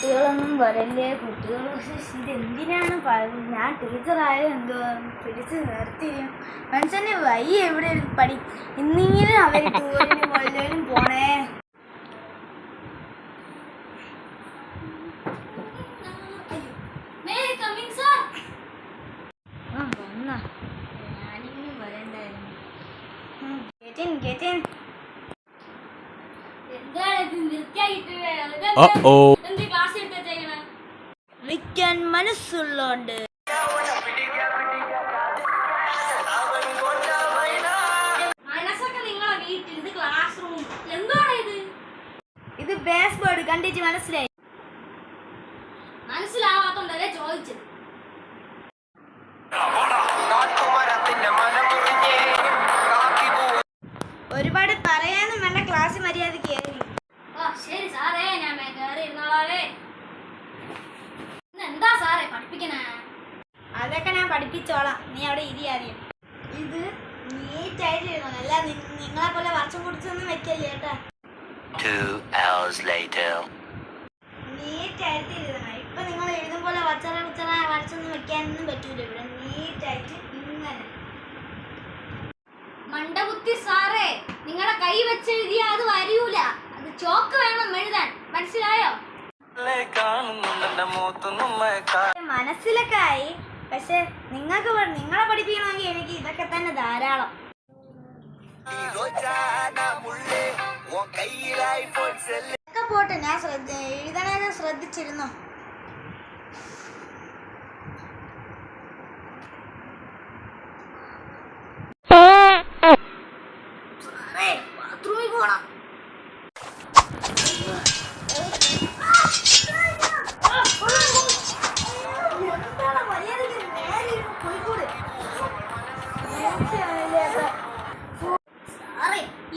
കുട്ടികളൊന്നും വരല്ലേ, കുട്ടികൾ ഇതെന്തിനാണ് ഞാൻ ടീച്ചറായാലും എന്തോ പിടിച്ച് നിർത്തിയും മനുഷ്യന് വയ്യ എവിടെ പഠി ഇന്നിങ്ങനെ അവർ ടൂറിനും വല്ലതിനും പോണേ. ഞാനിങ്ങനെ വരണ്ടായിരുന്നു. വിൽക്കാൻ മനസ്സുള്ളോണ്ട് മനസ്സൊക്കെ നിങ്ങളെ വീട്ടിൽ. ഇത് ക്ലാസ് റൂം. എന്താണ് ഇത് ബേസ് ബോർഡ് കണ്ടിട്ട് മനസ്സിലാവാത്തോണ്ടല്ലേ ചോദിച്ചത്. ഒരുപാട് പറയാനും വേണ്ട, ക്ലാസ് മര്യാദ കയറി. ശരി സാറേ, ഞാൻ കയറി ഇരുന്നോളാവേ. എന്താ സാറേ പഠിപ്പിക്കണേ? അതൊക്കെ ഞാൻ പഠിപ്പിച്ചോളാം, നീ അവിടെ ഇരിയാറിയും. ഇത് നീറ്റായിട്ട് എഴുതണം, അല്ല നിങ്ങളെ പോലെ വർഷം കുടിച്ചൊന്നും വെക്കല്ലേ കേട്ടാ. 2 hours later. നീറ്റായിട്ട് എഴുതണം. ഇപ്പൊ നിങ്ങൾ എഴുതും പോലെ വരച്ചൊന്നും വെക്കാനൊന്നും പറ്റൂല. ഇവിടെ നീറ്റായിട്ട് ഇങ്ങനെ. മണ്ടബുദ്ധി സാറേ, നിങ്ങളെ കൈ വെച്ചെഴുതിയാ അത് വരൂല. അത് ചോക്ക് വേണം എഴുതാൻ, മനസ്സിലായോ? മനസ്സിലൊക്കെ ആയി, പക്ഷെ നിങ്ങളെ പഠിപ്പിക്കണമെങ്കിൽ എനിക്ക് ഇതൊക്കെ തന്നെ ധാരാളം. പോട്ടെ, ഞാൻ എഴുതാനൊക്കെ ശ്രദ്ധിച്ചിരുന്നോ? ബാത്റൂമിൽ പോണം.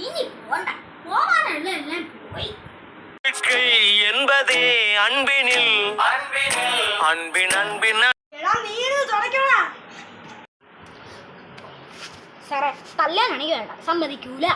ഇനി പോണ്ട, പോവാനുള്ള എല്ലാം പോയി. என்பதே அன்பினில் அன்பின் அன்பின் സാറേ, കല്യാണാണെങ്കിൽ വേണ്ട, സമ്മതിക്കൂല.